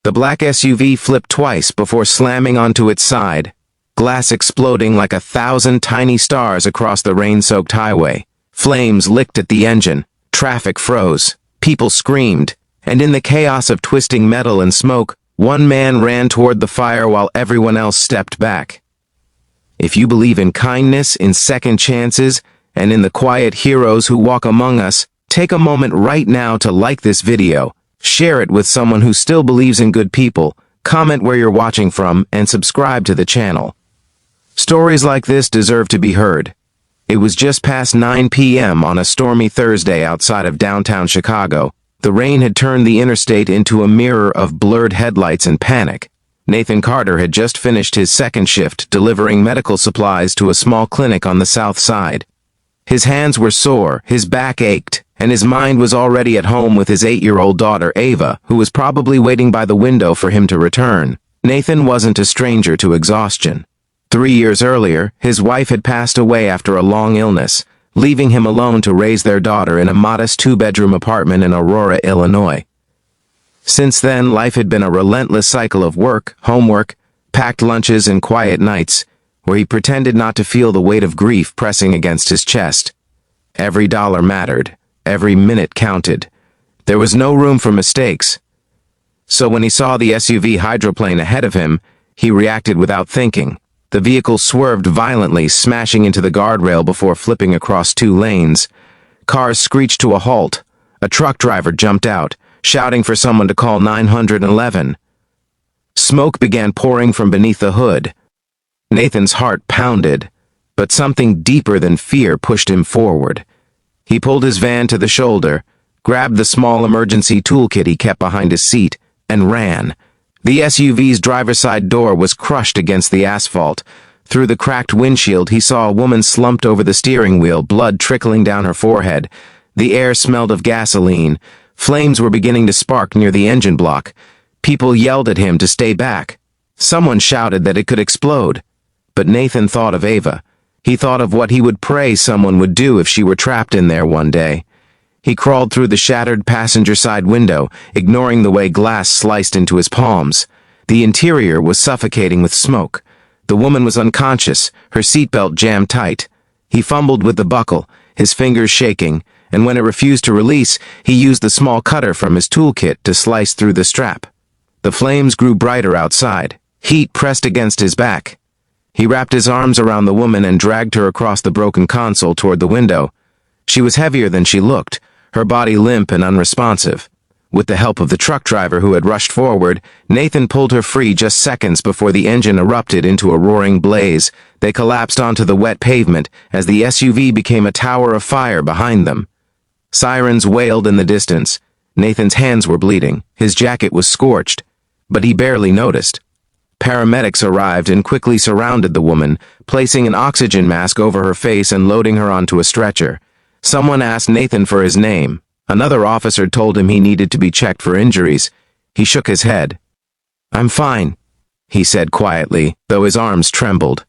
The black SUV flipped twice before slamming onto its side, glass exploding like 1,000 tiny stars across the rain-soaked highway. Flames licked at the engine, traffic froze, people screamed, and in the chaos of twisting metal and smoke, one man ran toward the fire while everyone else stepped back. If you believe in kindness, in second chances, and in the quiet heroes who walk among us, take a moment right now to like this video, share it with someone who still believes in good people, comment where you're watching from, and subscribe to the channel. Stories like this deserve to be heard. It was just past 9 p.m. on a stormy Thursday outside of downtown Chicago. The rain had turned the interstate into a mirror of blurred headlights and panic. Nathan Carter had just finished his second shift delivering medical supplies to a small clinic on the south side. His hands were sore, his back ached, and his mind was already at home with his 8-year-old daughter, Ava, who was probably waiting by the window for him to return. Nathan wasn't a stranger to exhaustion. 3 years earlier, his wife had passed away after a long illness, leaving him alone to raise their daughter in a modest 2-bedroom apartment in Aurora, Illinois. Since then, life had been a relentless cycle of work, homework, packed lunches, and quiet nights, where he pretended not to feel the weight of grief pressing against his chest. Every dollar mattered. Every minute counted. There was no room for mistakes. So when he saw the SUV hydroplane ahead of him, he reacted without thinking. The vehicle swerved violently, smashing into the guardrail before flipping across 2 lanes. Cars screeched to a halt. A truck driver jumped out, shouting for someone to call 911. Smoke began pouring from beneath the hood. Nathan's heart pounded, but something deeper than fear pushed him forward. He pulled his van to the shoulder, grabbed the small emergency toolkit he kept behind his seat, and ran. The SUV's driver's side door was crushed against the asphalt. Through the cracked windshield, he saw a woman slumped over the steering wheel, blood trickling down her forehead. The air smelled of gasoline. Flames were beginning to spark near the engine block. People yelled at him to stay back. Someone shouted that it could explode. But Nathan thought of Ava. He thought of what he would pray someone would do if she were trapped in there one day. He crawled through the shattered passenger side window, ignoring the way glass sliced into his palms. The interior was suffocating with smoke. The woman was unconscious, her seatbelt jammed tight. He fumbled with the buckle, his fingers shaking, and when it refused to release, he used the small cutter from his toolkit to slice through the strap. The flames grew brighter outside. Heat pressed against his back. He wrapped his arms around the woman and dragged her across the broken console toward the window. She was heavier than she looked, her body limp and unresponsive. With the help of the truck driver who had rushed forward, Nathan pulled her free just seconds before the engine erupted into a roaring blaze. They collapsed onto the wet pavement as the SUV became a tower of fire behind them. Sirens wailed in the distance. Nathan's hands were bleeding. His jacket was scorched, but he barely noticed. Paramedics arrived and quickly surrounded the woman, placing an oxygen mask over her face and loading her onto a stretcher. Someone asked Nathan for his name. Another officer told him he needed to be checked for injuries. He shook his head. "I'm fine," he said quietly, though his arms trembled.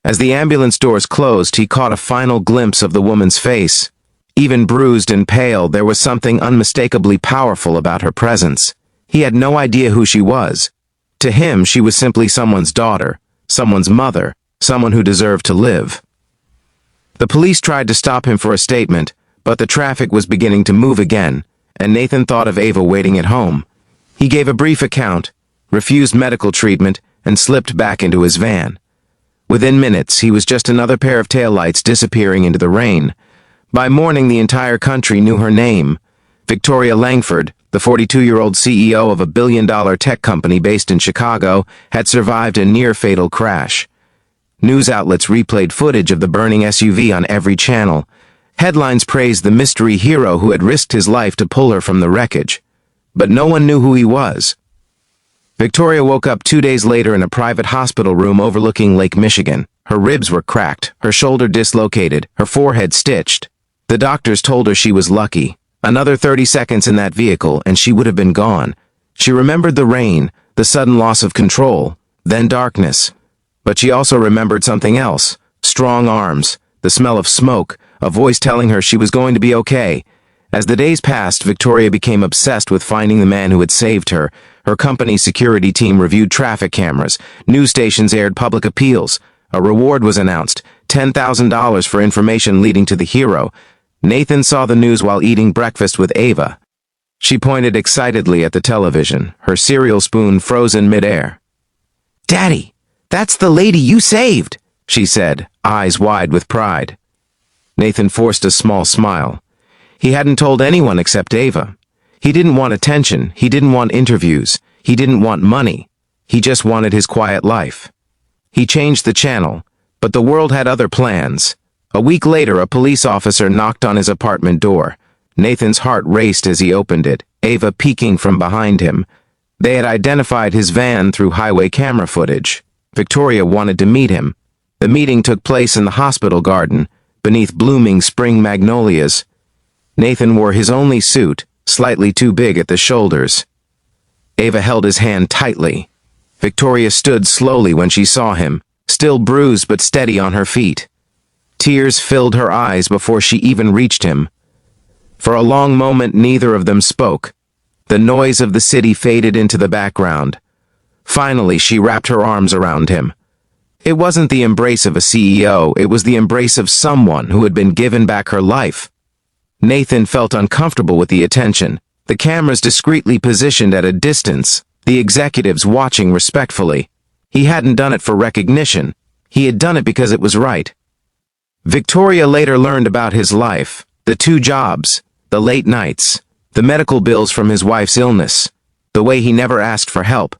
As the ambulance doors closed, he caught a final glimpse of the woman's face. Even bruised and pale, there was something unmistakably powerful about her presence. He had no idea who she was. To him, she was simply someone's daughter, someone's mother, someone who deserved to live. The police tried to stop him for a statement, but the traffic was beginning to move again, and Nathan thought of Ava waiting at home. He gave a brief account, refused medical treatment, and slipped back into his van. Within minutes, he was just another pair of taillights disappearing into the rain. By morning, the entire country knew her name. Victoria Langford, the 42-year-old CEO of a billion-dollar tech company based in Chicago, had survived a near-fatal crash. News outlets replayed footage of the burning SUV on every channel. Headlines praised the mystery hero who had risked his life to pull her from the wreckage. But no one knew who he was. Victoria woke up 2 days later in a private hospital room overlooking Lake Michigan. Her ribs were cracked, her shoulder dislocated, her forehead stitched. The doctors told her she was lucky. Another 30 seconds in that vehicle, and she would have been gone. She remembered the rain, the sudden loss of control, then darkness. But she also remembered something else. Strong arms, the smell of smoke, a voice telling her she was going to be okay. As the days passed, Victoria became obsessed with finding the man who had saved her. Her company's security team reviewed traffic cameras. News stations aired public appeals. A reward was announced, $10,000 for information leading to the hero. Nathan saw the news while eating breakfast with Ava. She pointed excitedly at the television, her cereal spoon frozen midair. "Daddy, that's the lady you saved," she said, eyes wide with pride. Nathan forced a small smile. He hadn't told anyone except Ava. He didn't want attention, he didn't want interviews, he didn't want money. He just wanted his quiet life. He changed the channel, but the world had other plans. A week later, a police officer knocked on his apartment door. Nathan's heart raced as he opened it, Ava peeking from behind him. They had identified his van through highway camera footage. Victoria wanted to meet him. The meeting took place in the hospital garden, beneath blooming spring magnolias. Nathan wore his only suit, slightly too big at the shoulders. Ava held his hand tightly. Victoria stood slowly when she saw him, still bruised but steady on her feet. Tears filled her eyes before she even reached him. For a long moment, neither of them spoke. The noise of the city faded into the background. Finally, she wrapped her arms around him. It wasn't the embrace of a CEO, it was the embrace of someone who had been given back her life. Nathan felt uncomfortable with the attention, the cameras discreetly positioned at a distance, the executives watching respectfully. He hadn't done it for recognition. He had done it because it was right. Victoria later learned about his life, the 2 jobs, the late nights, the medical bills from his wife's illness, the way he never asked for help.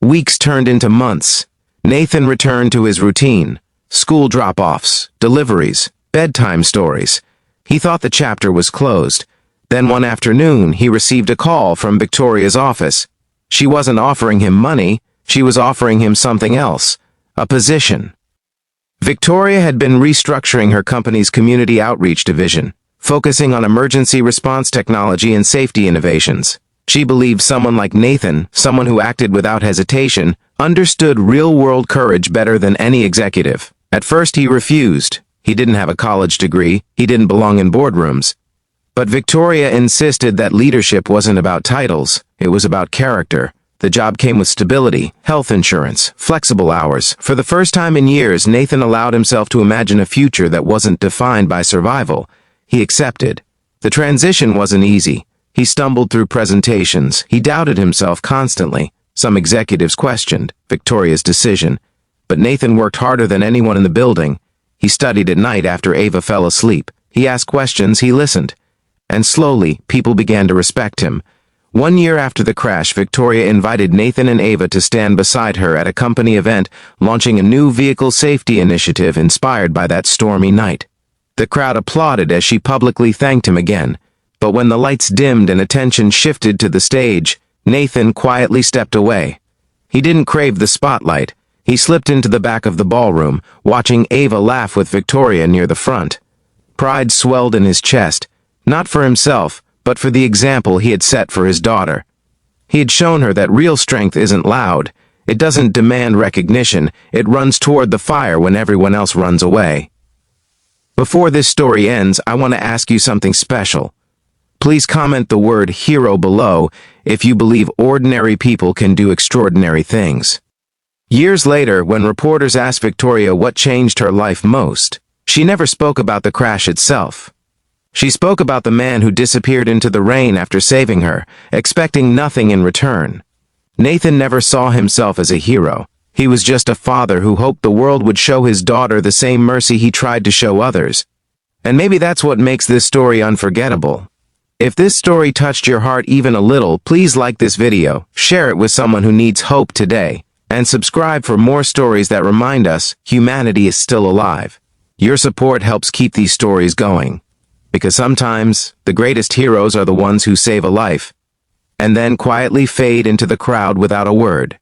Weeks turned into months. Nathan returned to his routine, school drop-offs, deliveries, bedtime stories. He thought the chapter was closed. Then one afternoon, he received a call from Victoria's office. She wasn't offering him money, she was offering him something else, a position. Victoria had been restructuring her company's community outreach division, focusing on emergency response technology and safety innovations. She believed someone like Nathan, someone who acted without hesitation, understood real-world courage better than any executive. At first he refused. He didn't have a college degree, he didn't belong in boardrooms. But Victoria insisted that leadership wasn't about titles, it was about character. The job came with stability, health insurance, flexible hours. For the first time in years, Nathan allowed himself to imagine a future that wasn't defined by survival. He accepted. The transition wasn't easy. He stumbled through presentations. He doubted himself constantly. Some executives questioned Victoria's decision. But Nathan worked harder than anyone in the building. He studied at night after Ava fell asleep. He asked questions, he listened. And slowly, people began to respect him. 1 year after the crash, Victoria invited Nathan and Ava to stand beside her at a company event, launching a new vehicle safety initiative inspired by that stormy night. The crowd applauded as she publicly thanked him again. But when the lights dimmed and attention shifted to the stage, Nathan quietly stepped away. He didn't crave the spotlight. He slipped into the back of the ballroom, watching Ava laugh with Victoria near the front. Pride swelled in his chest, not for himself, but for the example he had set for his daughter. He had shown her that real strength isn't loud. It doesn't demand recognition. It runs toward the fire when everyone else runs away. Before this story ends, I want to ask you something special. Please comment the word hero below if you believe ordinary people can do extraordinary things. Years later, when reporters asked Victoria what changed her life most, she never spoke about the crash itself. She spoke about the man who disappeared into the rain after saving her, expecting nothing in return. Nathan never saw himself as a hero. He was just a father who hoped the world would show his daughter the same mercy he tried to show others. And maybe that's what makes this story unforgettable. If this story touched your heart even a little, please like this video, share it with someone who needs hope today, and subscribe for more stories that remind us humanity is still alive. Your support helps keep these stories going. Because sometimes, the greatest heroes are the ones who save a life, and then quietly fade into the crowd without a word.